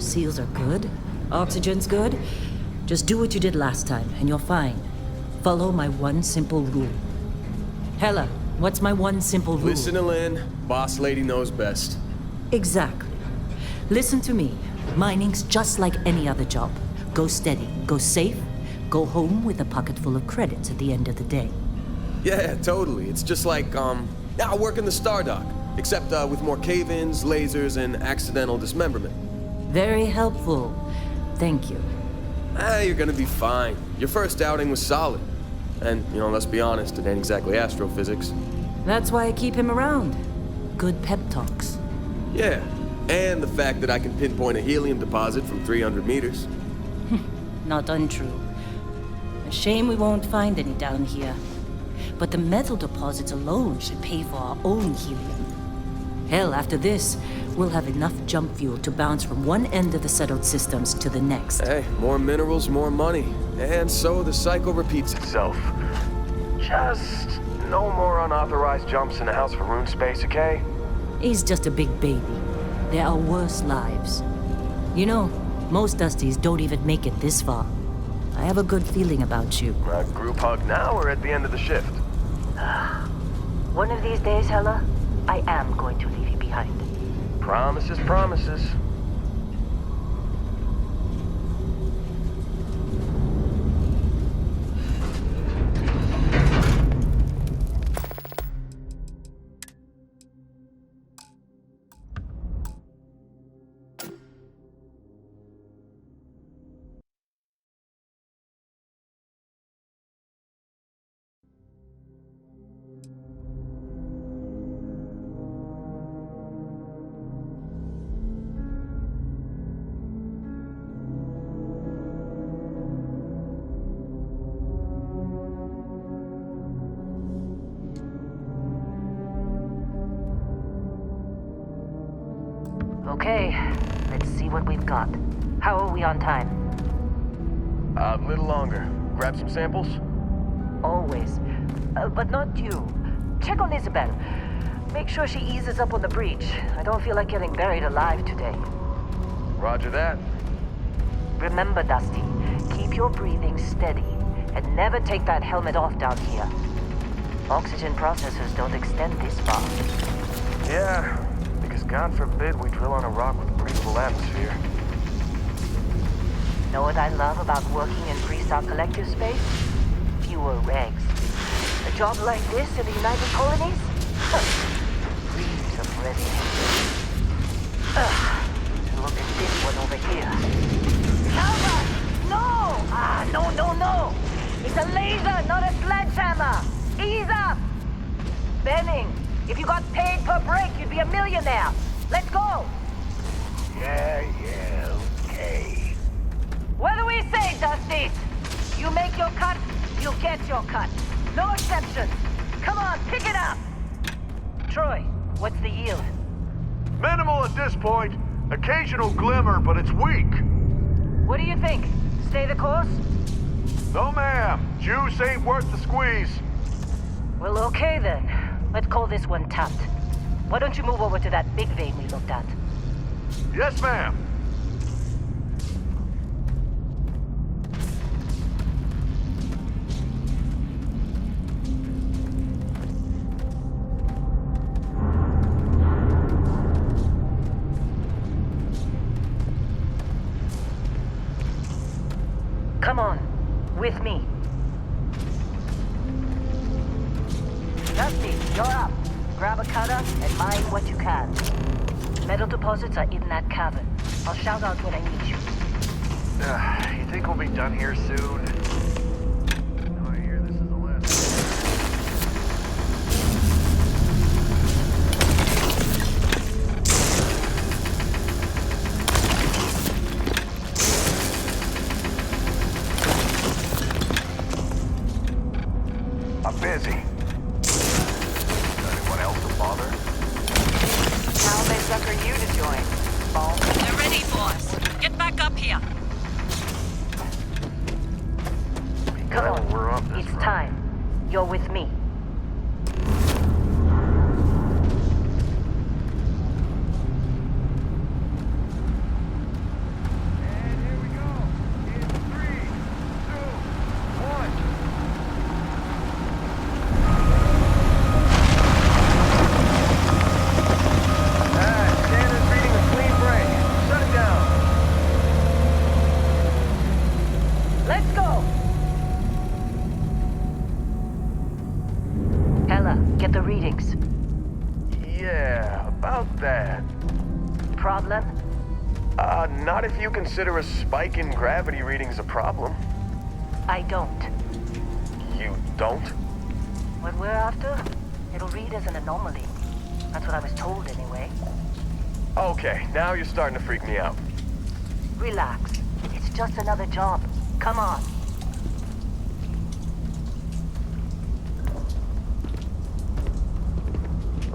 seals are good, oxygen's good, just do what you did last time, and you're fine. Follow my one simple rule. Hella, what's my one simple rule? Listen to Lynn. Boss lady knows best. Exactly. Listen to me. Mining's just like any other job. Go steady, go safe, go home with a pocket full of credits at the end of the day. Yeah, totally. It's just like, I work in the Star Dock. Except with more cave-ins, lasers, and accidental dismemberment. Very helpful. Thank you. You're gonna be fine. Your first outing was solid. And, let's be honest, it ain't exactly astrophysics. That's why I keep him around. Good pep talks. Yeah, and the fact that I can pinpoint a helium deposit from 300 meters. Not untrue. A shame we won't find any down here. But the metal deposits alone should pay for our own helium. Hell, after this, we'll have enough jump fuel to bounce from one end of the settled systems to the next. Hey, more minerals, more money. And so the cycle repeats itself. Just no more unauthorized jumps in the house for rune space, okay? He's just a big baby. There are worse lives. Most Dusties don't even make it this far. I have a good feeling about you. Group hug now or at the end of the shift? One of these days, Hella, I am going to leave you behind. Promises, promises. Okay, let's see what we've got. How are we on time? A little longer. Grab some samples? Always. But not you. Check on Isabel. Make sure she eases up on the breach. I don't feel like getting buried alive today. Roger that. Remember, Dusty, keep your breathing steady and never take that helmet off down here. Oxygen processors don't extend this far. Yeah, because God forbid we drill on a rock with a breathable atmosphere. Know what I love about working in Freestar Collective space? Fewer regs. A job like this in the United Colonies? Reams of red tape. Look at this one over here. Calvert! No! No! It's a laser, not a sledgehammer! Ease up! Benning, if you got paid per break, you'd be a millionaire. Let's go! Yeah, okay. What do we say, Dusty? You make your cut, you get your cut. No exceptions. Come on, pick it up! Troy, what's the yield? Minimal at this point. Occasional glimmer, but it's weak. What do you think? Stay the course? No, ma'am. Juice ain't worth the squeeze. Well, okay then. Let's call this one tapped. Why don't you move over to that big vein we looked at? Yes, ma'am. Come on, with me. Dusty, you're up. Grab a cutter and mine what you can. Metal deposits are in that cavern. I'll shout out when I need you. You think we'll be done here soon? I hear this is the last. I'm busy. Anyone else to bother? How they sucker you to join? Ball. They're ready for us. Get back up here. Come Well, on. we're on this It's run. time. You're with me. Let's go! Ella, get the readings. Yeah, about that. Problem? Not if you consider a spike in gravity readings a problem. I don't. You don't? What we're after, it'll read as an anomaly. That's what I was told anyway. Okay, now you're starting to freak me out. Relax. It's just another job. Come on.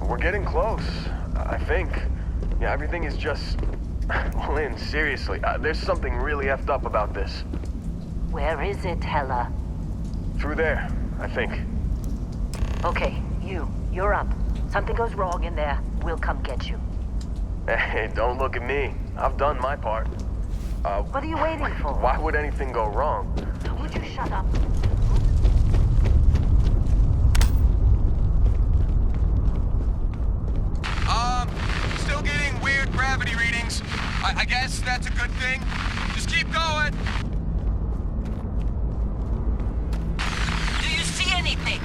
We're getting close, I think. Yeah, everything is just... Well, Lynn, seriously, there's something really effed up about this. Where is it, Hella? Through there, I think. Okay, you're up. Something goes wrong in there, we'll come get you. Hey, don't look at me. I've done my part. What are you waiting for? Why would anything go wrong? Would you shut up? Still getting weird gravity readings. I guess that's a good thing. Just keep going. Do you see anything?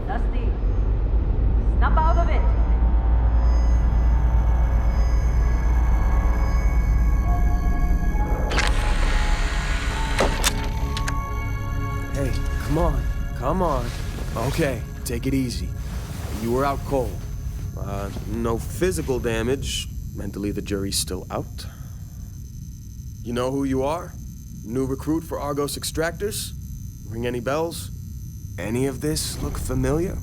Dusty, snap out of it. Hey, come on. Come on. Okay, take it easy. You were out cold. No physical damage. Mentally, the jury's still out. You know who you are? New recruit for Argos Extractors? Ring any bells? Any of this look familiar?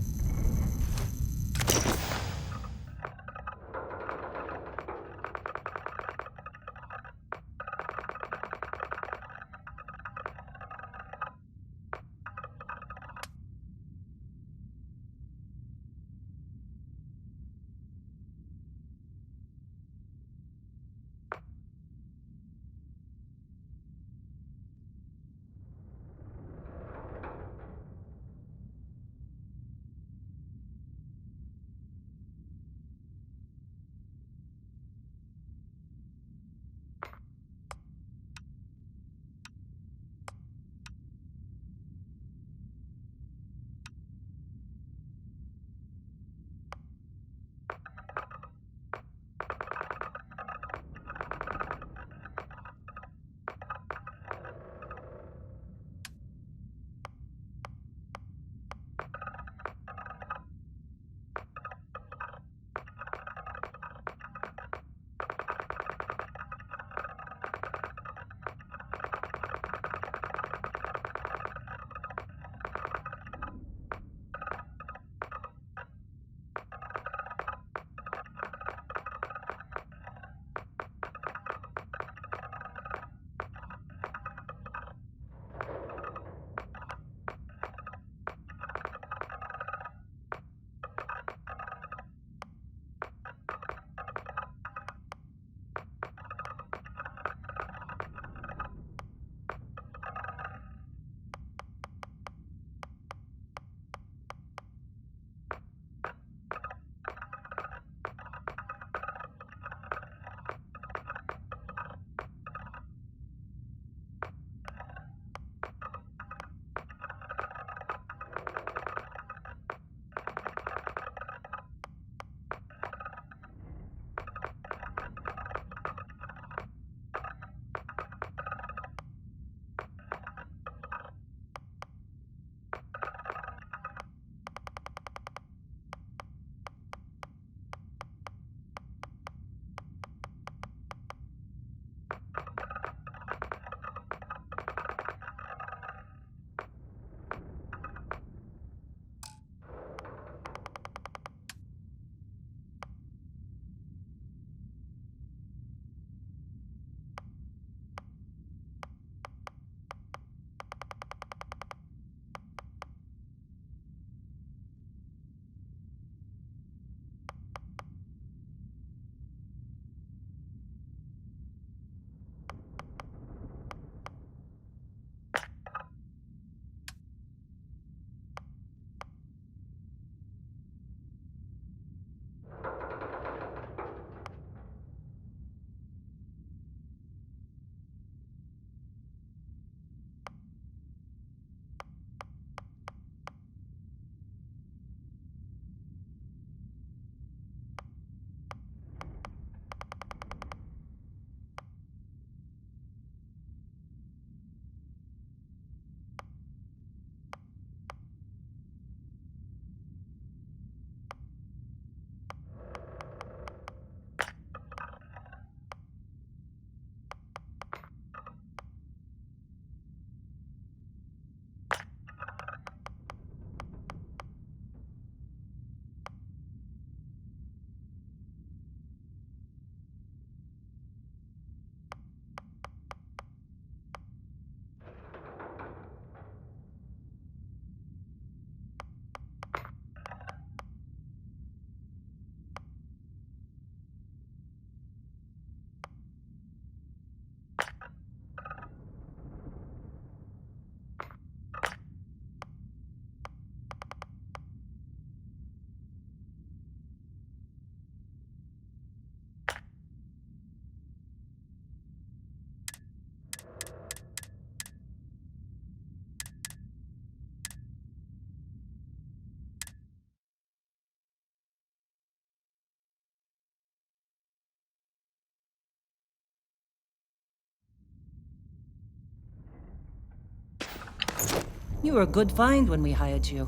You were a good find when we hired you.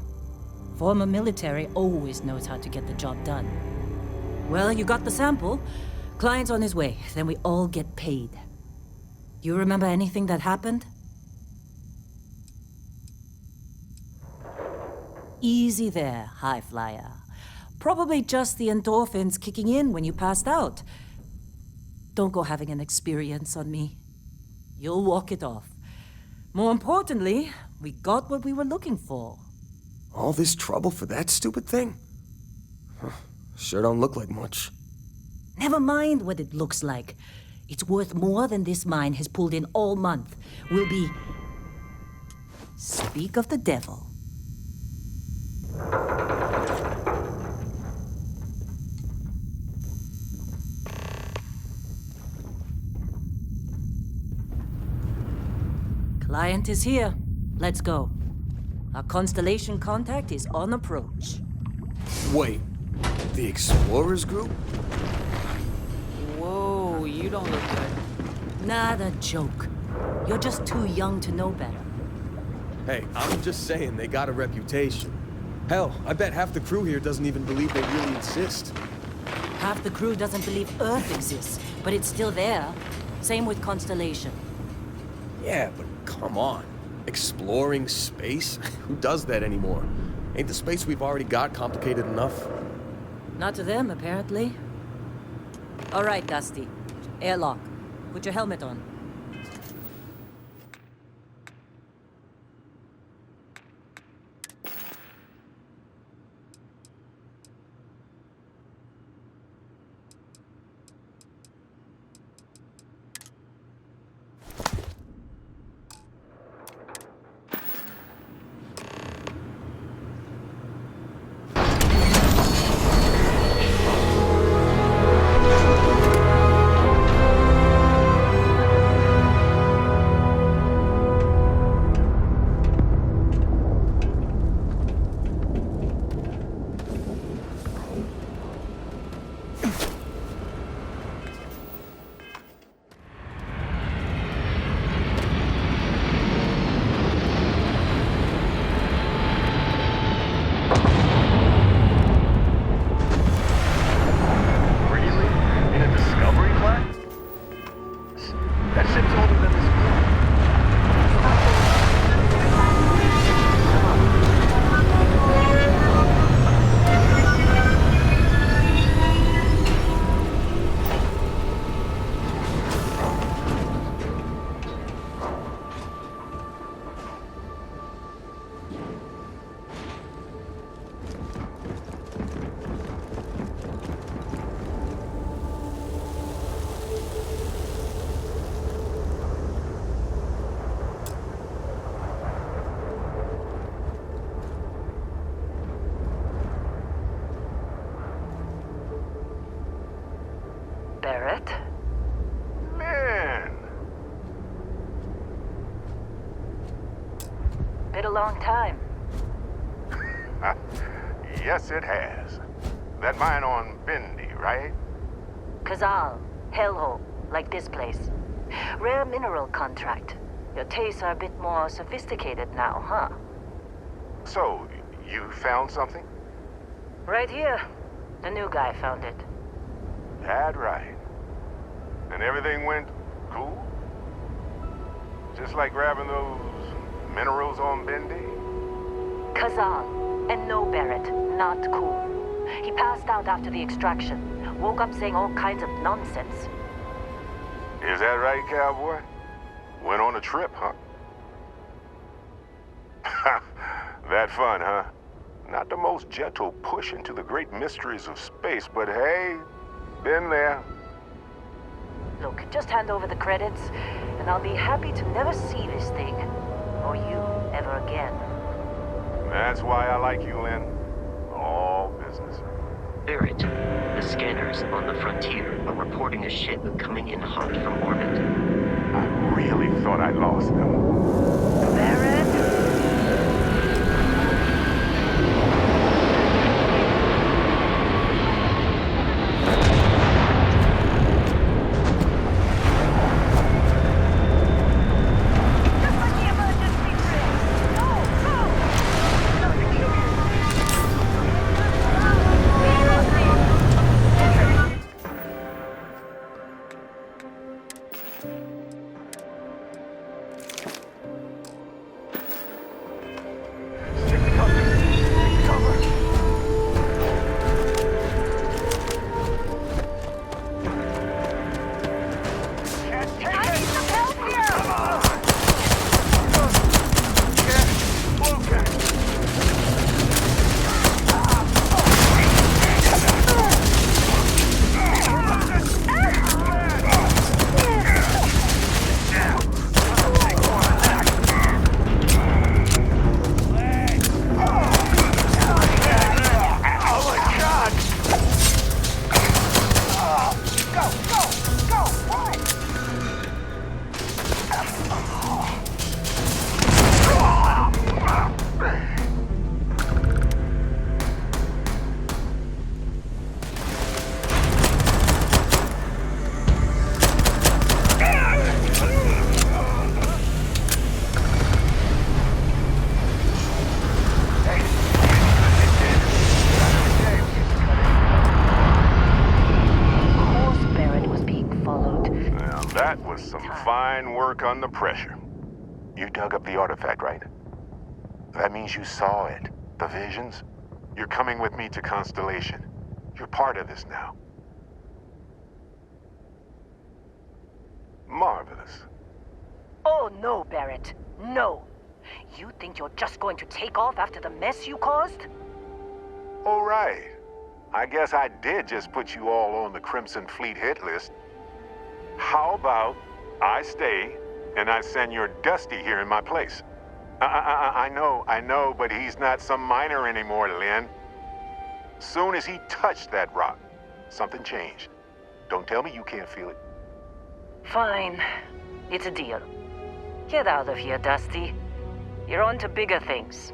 Former military always knows how to get the job done. Well, you got the sample. Client's on his way, then we all get paid. You remember anything that happened? Easy there, high flyer. Probably just the endorphins kicking in when you passed out. Don't go having an experience on me. You'll walk it off. More importantly, we got what we were looking for. All this trouble for that stupid thing? Huh, sure don't look like much. Never mind what it looks like. It's worth more than this mine has pulled in all month. We'll be... Speak of the devil. Client is here. Let's go. Our constellation contact is on approach. Wait, the Explorers group? Whoa, you don't look good. Not a joke. You're just too young to know better. Hey, I'm just saying they got a reputation. Hell, I bet half the crew here doesn't even believe they really exist. Half the crew doesn't believe Earth exists, but it's still there. Same with Constellation. Yeah, but come on. Exploring space? Who does that anymore? Ain't the space we've already got complicated enough? Not to them, apparently. All right, Dusty. Airlock. Put your helmet on. Barrett? Man, Been a long time. yes it has. That mine on Bendy, right? Kazal, hellhole, like this place. Rare mineral contract. Your tastes are a bit more sophisticated now, huh? So, you found something? Right here. The new guy found it. That right. And everything went cool? Just like grabbing those minerals on Bendy? Kazal, and no Barrett, not cool. He passed out after the extraction. Woke up saying all kinds of nonsense. Is that right, cowboy? Went on a trip, huh? That fun, huh? Not the most gentle push into the great mysteries of space, but hey, been there. Look, just hand over the credits, and I'll be happy to never see this thing, or you, ever again. That's why I like you, Lynn. All business. Barrett, the scanners on the frontier are reporting a ship coming in hot from orbit. I really thought I lost them. Barrett? Just like the emergency bridge. Go, go! was some fine work under pressure. You dug up the artifact, right? That means you saw it. The visions? You're coming with me to Constellation. You're part of this now. Marvelous. Oh, no, Barrett. No. You think you're just going to take off after the mess you caused? All right. I guess I did just put you all on the Crimson Fleet hit list. How about I stay and I send your Dusty here in my place? I know, but he's not some miner anymore, Lynn. Soon as he touched that rock, something changed. Don't tell me you can't feel it. Fine. It's a deal. Get out of here, Dusty. You're on to bigger things.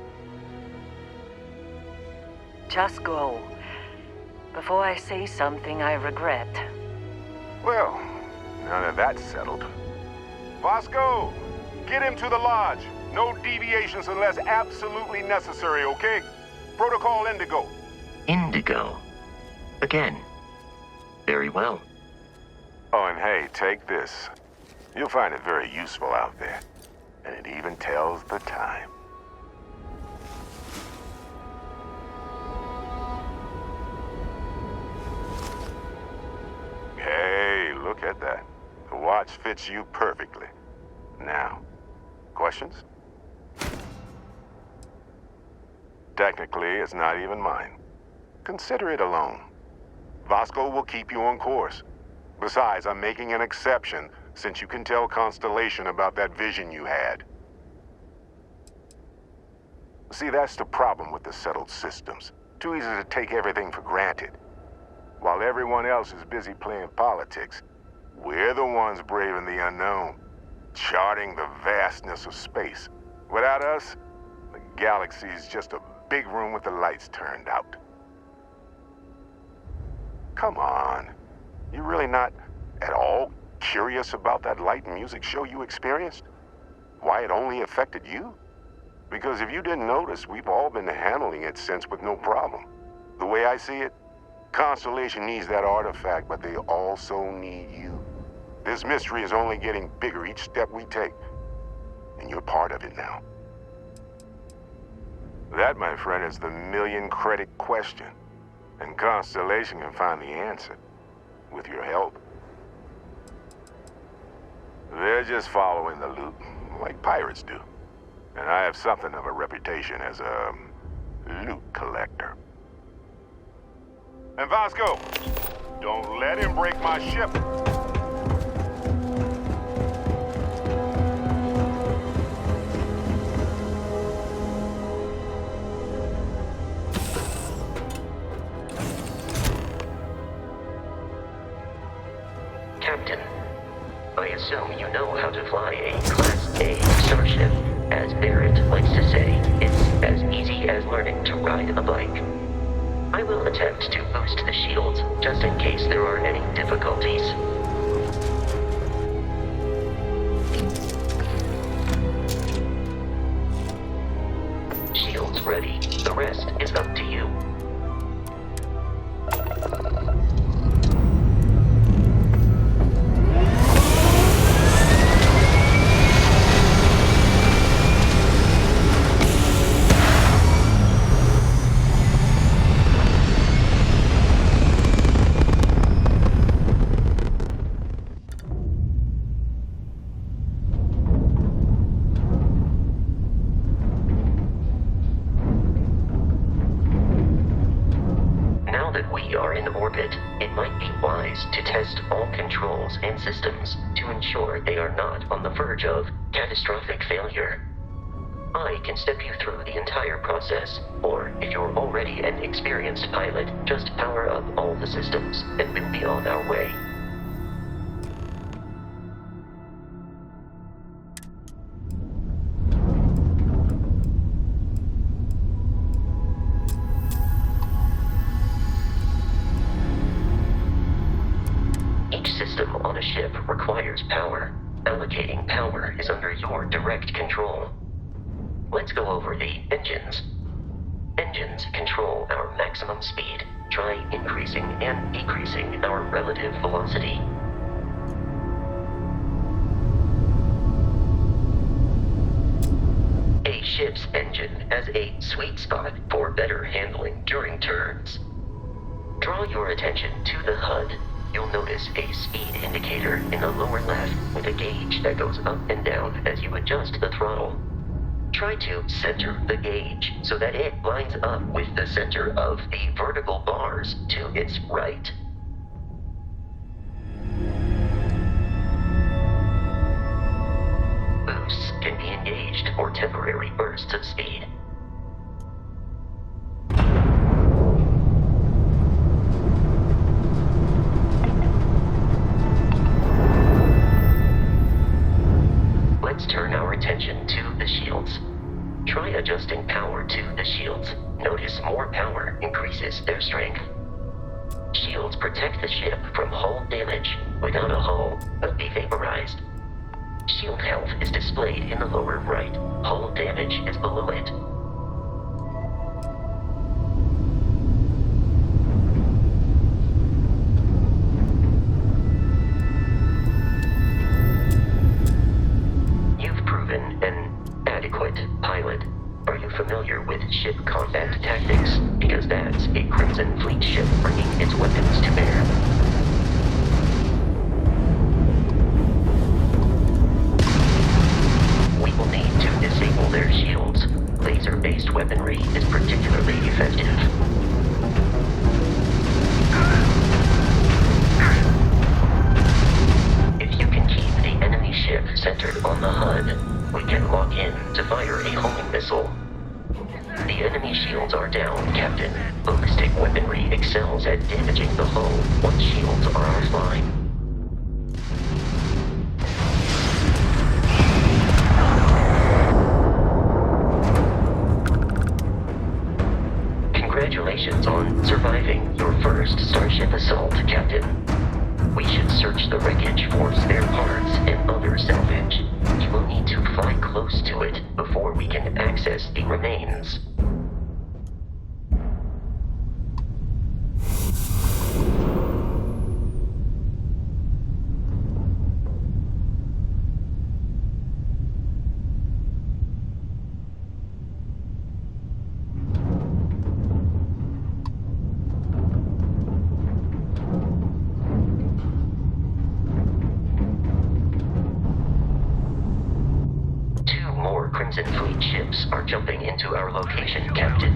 Just go. Before I say something I regret. Well, now that that's settled. Vasco, get him to the lodge. No deviations unless absolutely necessary, okay? Protocol Indigo. Indigo. Again. Very well. Oh, and hey, take this. You'll find it very useful out there. And it even tells the time. Hey, look at that. The watch fits you perfectly. Now, questions? Technically, it's not even mine. Consider it a loan. Vasco will keep you on course. Besides, I'm making an exception since you can tell Constellation about that vision you had. See, that's the problem with the settled systems. Too easy to take everything for granted. While everyone else is busy playing politics, we're the ones braving the unknown, charting the vastness of space. Without us, the galaxy's just a big room with the lights turned out. Come on. You're really not at all curious about that light and music show you experienced? Why it only affected you? Because if you didn't notice, we've all been handling it since with no problem. The way I see it, Constellation needs that artifact, but they also need you. This mystery is only getting bigger each step we take, and you're part of it now. That, my friend, is the million-credit question, and Constellation can find the answer, with your help. They're just following the loot, like pirates do. And I have something of a reputation as a loot collector. And Vasco, don't let him break my ship. Captain, I assume you know how to fly a Class A starship. As Barrett likes to say, it's as easy as learning to ride a bike. I will attempt to boost the shields, just in case there are any difficulties. Shields ready. The rest is up to you. To test all controls and systems to ensure they are not on the verge of catastrophic failure. I can step you through the entire process, or if you're already an experienced pilot, just power up all the systems and we'll be on our way. On a ship requires power. Allocating power is under your direct control. Let's go over the engines. Engines control our maximum speed. Try increasing and decreasing our relative velocity. ship's engine as a sweet spot for better handling during turns. Draw your attention to the HUD. You'll notice a speed indicator in the lower left with a gauge that goes up and down as you adjust the throttle. Try to center the gauge so that it lines up with the center of the vertical bars to its right. Boosts can be engaged for temporary bursts of speed. Let's turn our attention to the shields. Try adjusting power to the shields. Notice more power increases their strength. Shields protect the ship from hull damage. Without a hull, will be vaporized. Shield health is displayed in the lower right. Hull damage is below it. You've proven an adequate pilot. Are you familiar with ship combat tactics? Because that's a Crimson Fleet ship bringing its weapons to bear. We will need to disable their shields. Laser-based weaponry is particularly effective. If you can keep the enemy ship centered on the HUD, we can lock in to fire a homing missile. The enemy shields are down, Captain. Ballistic weaponry excels at damaging the hull once shields are offline. Congratulations on surviving your first Starship assault, Captain. We should search the wreckage for spare parts and other salvage. You will need to fly close to it before we can access the remains. Crimson Fleet ships are jumping into our location, Captain.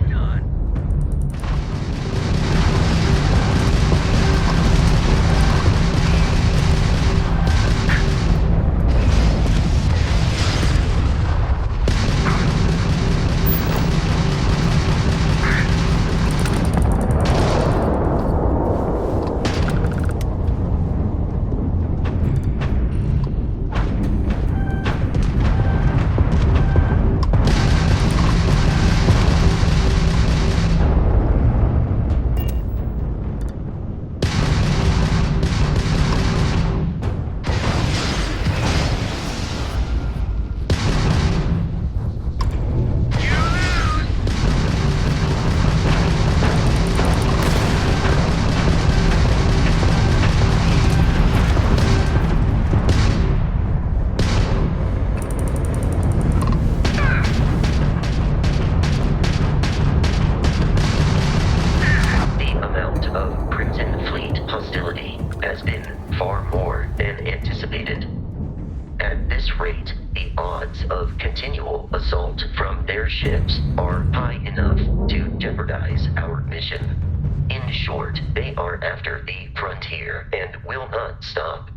Ships are high enough to jeopardize our mission. In short, they are after the frontier and will not stop.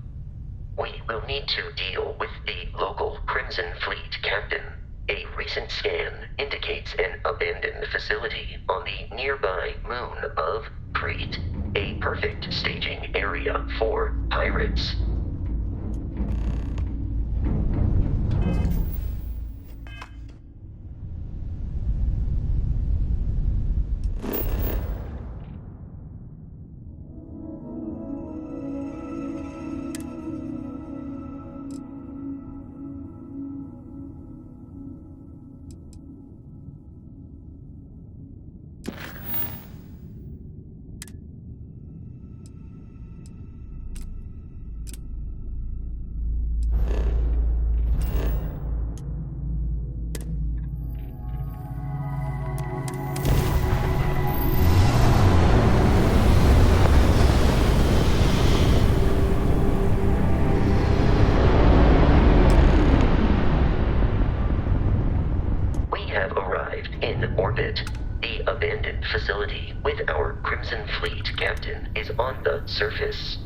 We will need to deal with the local Crimson Fleet captain. A recent scan indicates an abandoned facility on the nearby moon of Crete, a perfect staging area for pirates. surface.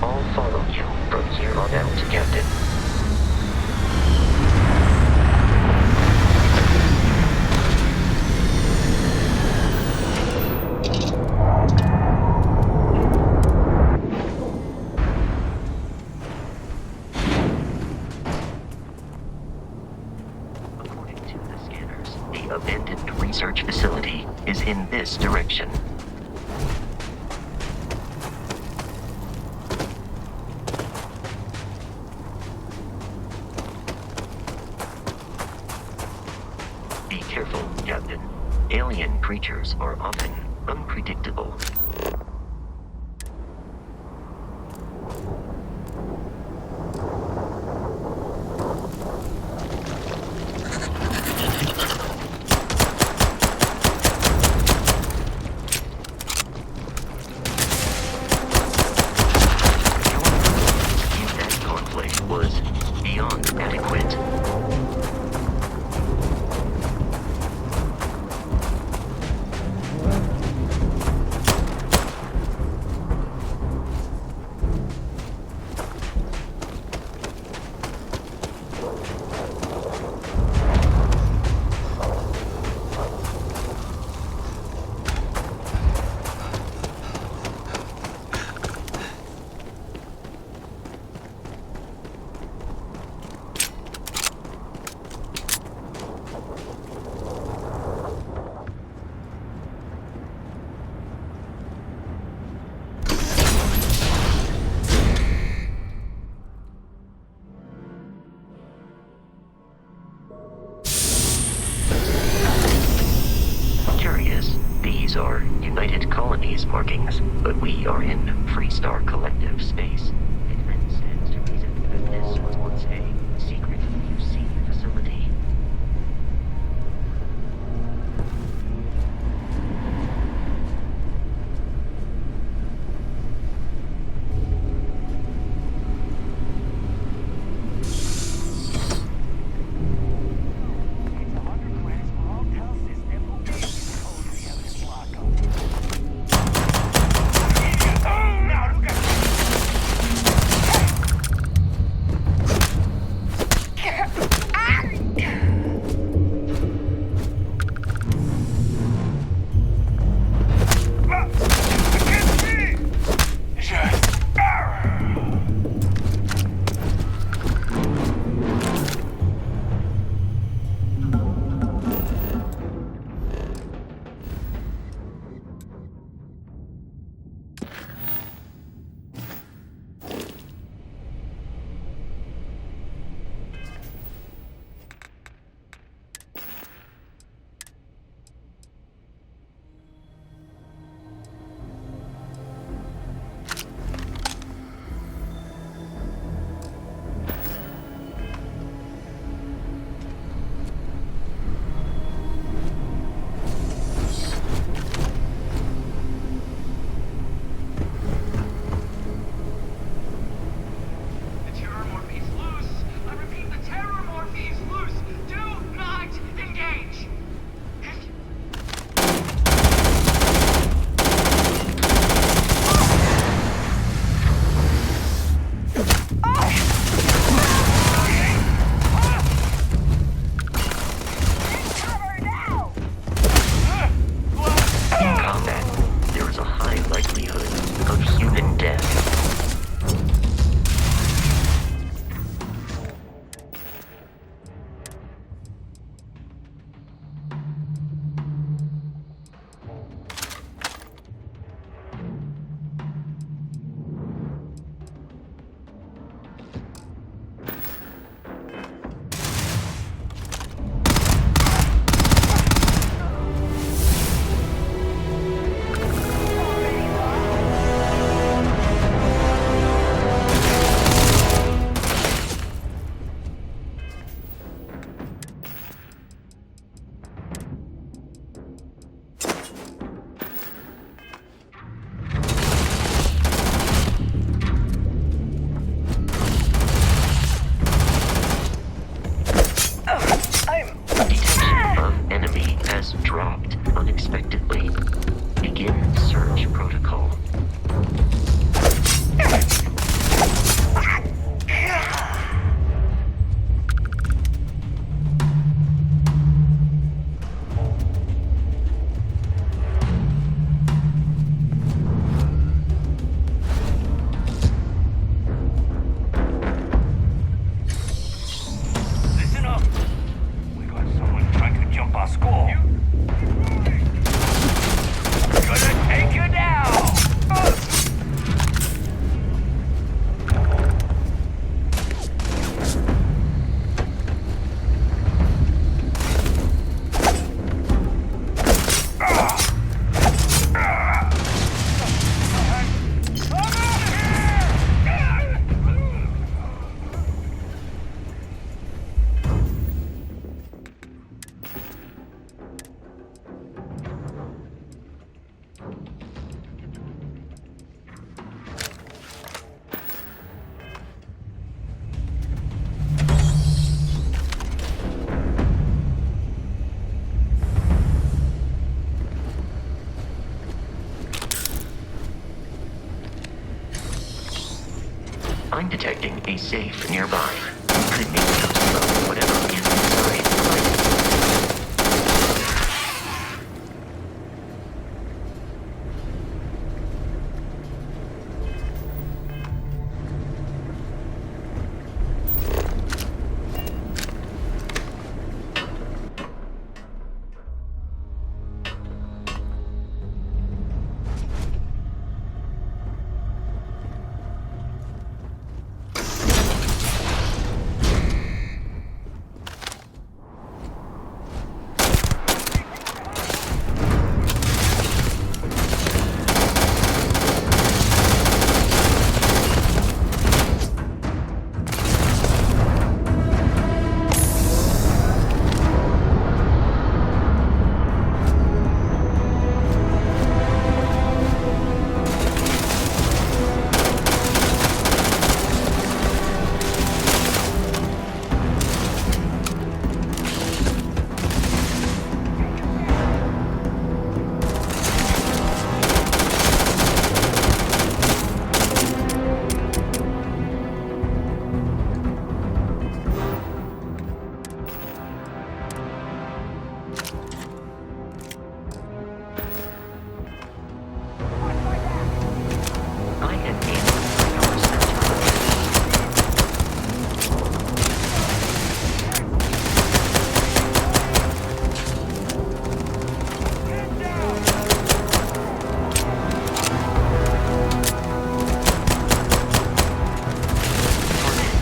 I'll follow you from here on out, Captain. According to the scanners, the abandoned research facility is in this direction. Be careful, Captain. Alien creatures are often unpredictable. If that conflict was beyond adequate. Curious, these are United Colonies markings, but we are in Freestar Collective space. It then stands to reason that this was once a secret UC facility. I'm detecting a safe nearby. I may have to load whatever is inside the light. I had aimed for your center location.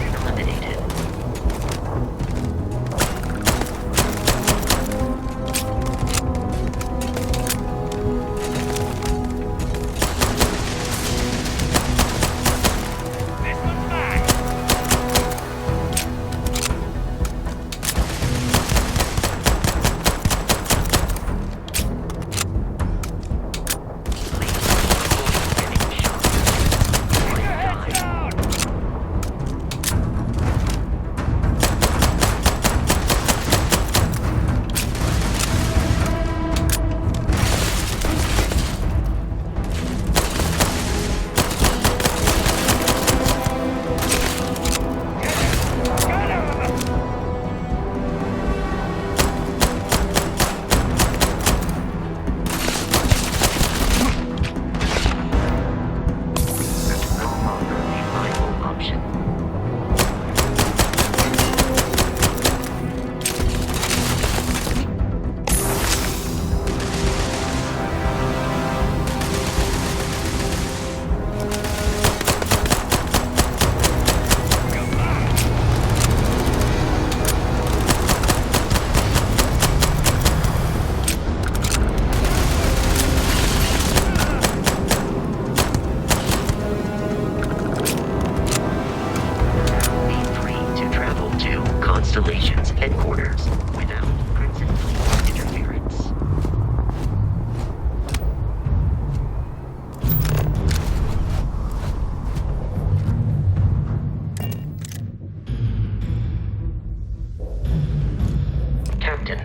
Target eliminated. No longer a viable option. Be free to travel to Constellation's headquarters without Crimson Fleet interference. Captain,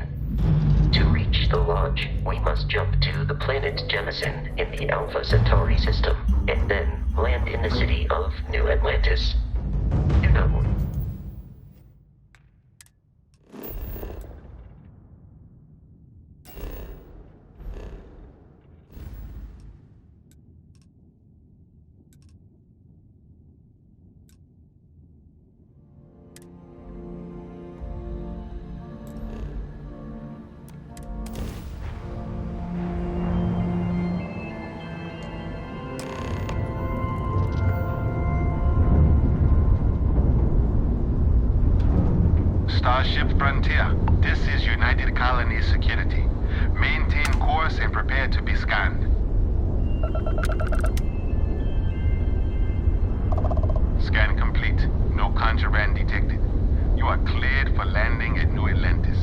to reach the lodge, we must jump to the planet Jemison in the Alpha Centauri system, and then land in the city of New Atlantis. You know, Starship Frontier, this is United Colonies Security. Maintain course and prepare to be scanned. Scan complete. No contraband detected. You are cleared for landing at New Atlantis.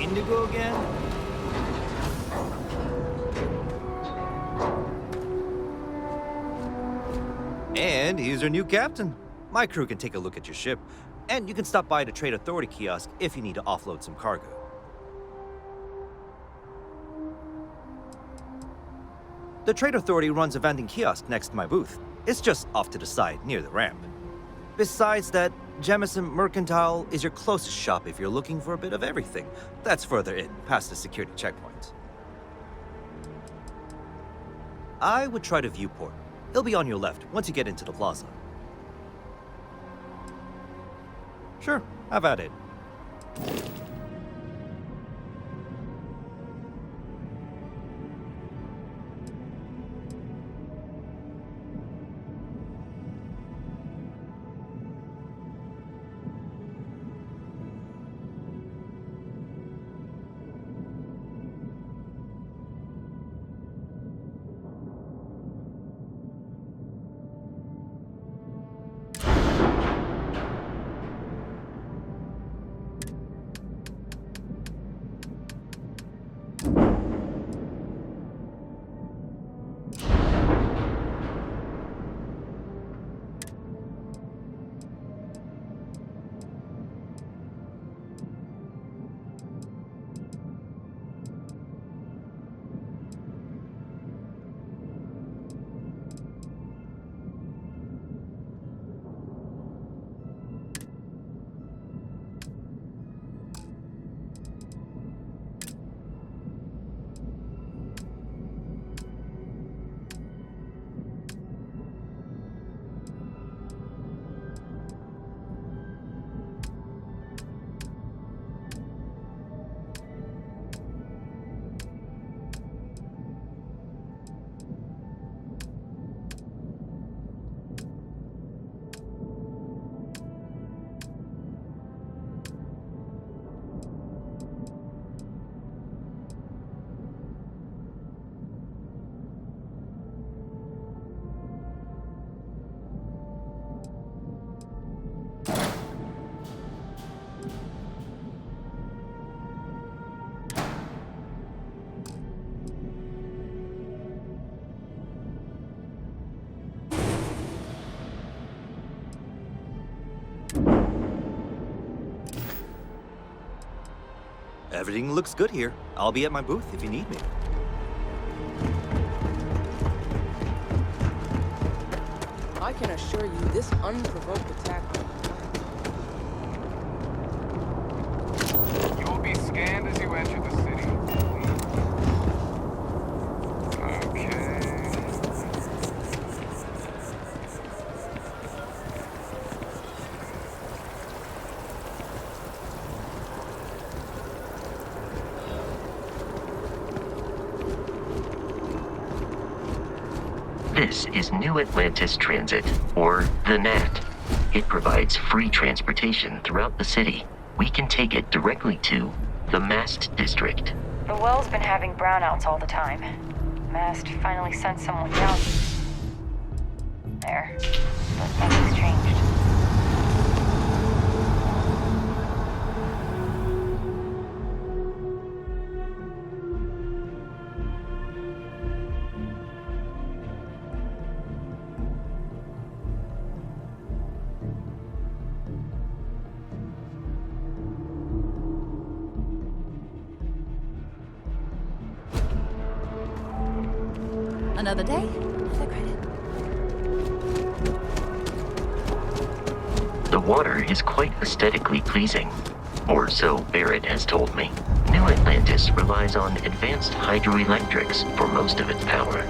Indigo again? And here's your new captain. My crew can take a look at your ship, and you can stop by the Trade Authority kiosk if you need to offload some cargo. The Trade Authority runs a vending kiosk next to my booth. It's just off to the side, near the ramp. Besides that, Jemison Mercantile is your closest shop if you're looking for a bit of everything. That's further in, past the security checkpoint. I would try the viewport. It'll be on your left once you get into the plaza. Sure, have at it. Everything looks good here. I'll be at my booth if you need me. I can assure you this unprovoked attack. You will be scanned as you enter the city. Okay. This is New Atlantis Transit, or the NAT. It provides free transportation throughout the city. We can take it directly to the Mast District. The well's been having brownouts all the time. Mast finally sent someone down there, but nothing's changed. Another day, another credit. The water is quite aesthetically pleasing, or so Barrett has told me. New Atlantis relies on advanced hydroelectrics for most of its power.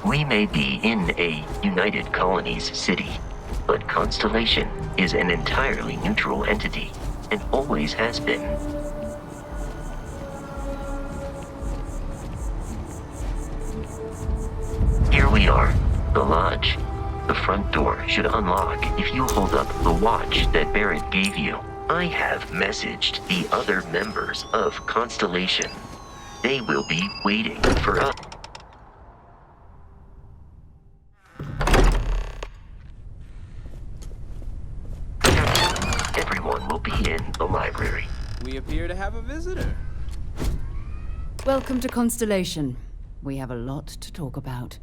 We may be in a United Colonies city, but Constellation is an entirely neutral entity, and always has been. Here we are, the lodge. The front door should unlock if you hold up the watch that Barrett gave you. I have messaged the other members of Constellation. They will be waiting for us. Everyone will be in the library. We appear to have a visitor. Welcome to Constellation. We have a lot to talk about.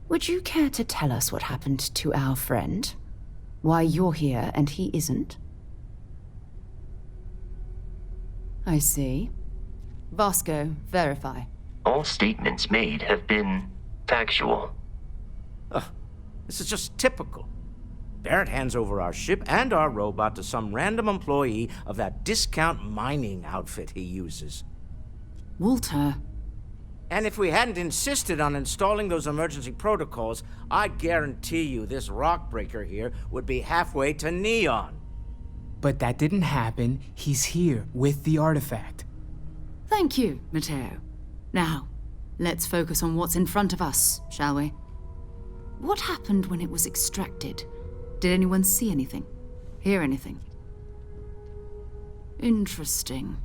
Would you care to tell us what happened to our friend? Why you're here and he isn't? I see. Vasco, verify. All statements made have been factual. This is just typical. Barrett hands over our ship and our robot to some random employee of that discount mining outfit he uses. Walter. And if we hadn't insisted on installing those emergency protocols, I guarantee you this rock breaker here would be halfway to Neon. But that didn't happen. He's here with the artifact. Thank you, Matteo. Now, let's focus on what's in front of us, shall we? What happened when it was extracted? Did anyone see anything? Hear anything? Interesting.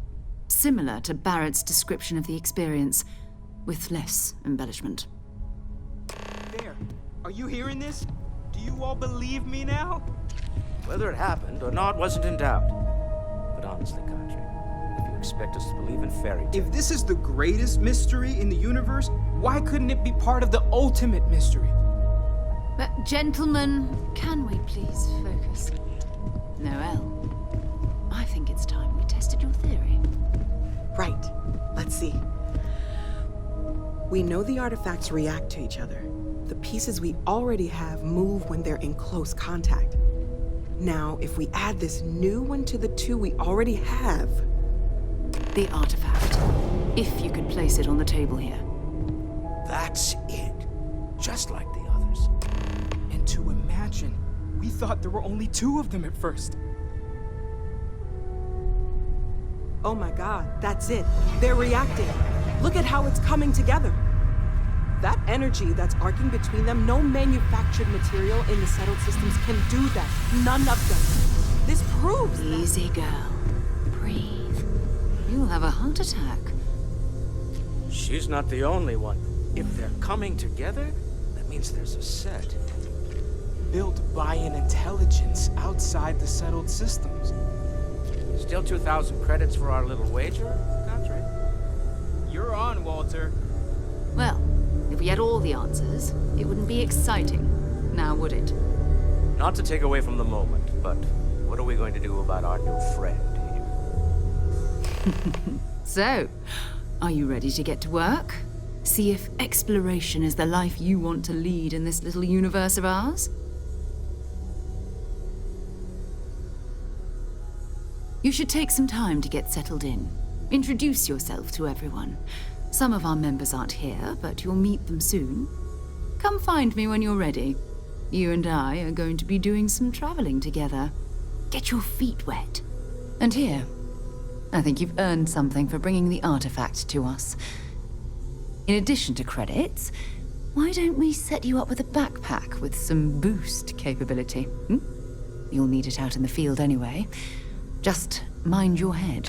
Similar to Barrett's description of the experience, with less embellishment. There. Are you hearing this? Do you all believe me now? Whether it happened or not wasn't in doubt. But honestly, Country, if you expect us to believe in fairy tales... If this is the greatest mystery in the universe, why couldn't it be part of the ultimate mystery? But gentlemen, can we please focus? Noel, I think it's time we tested your theory. Right. Let's see. We know the artifacts react to each other. The pieces we already have move when they're in close contact. Now, if we add this new one to the two we already have... The artifact. If you could place it on the table here. That's it. Just like the others. And to imagine, we thought there were only 2 of them at first. Oh my god, that's it. They're reacting. Look at how it's coming together. That energy that's arcing between them, no manufactured material in the settled systems can do that. None of them. This proves that... Easy, girl. Breathe. You'll have a heart attack. She's not the only one. If they're coming together, that means there's a set. Built by an intelligence outside the settled systems. Still 2,000 credits for our little wager, Country? You're on, Walter. Well, if we had all the answers, it wouldn't be exciting, now would it? Not to take away from the moment, but what are we going to do about our new friend here? So, are you ready to get to work? See if exploration is the life you want to lead in this little universe of ours? You should take some time to get settled in. Introduce yourself to everyone. Some of our members aren't here, but you'll meet them soon. Come find me when you're ready. You and I are going to be doing some traveling together. Get your feet wet. And here, I think you've earned something for bringing the artifact to us. In addition to credits, why don't we set you up with a backpack with some boost capability? You'll need it out in the field anyway. Just mind your head.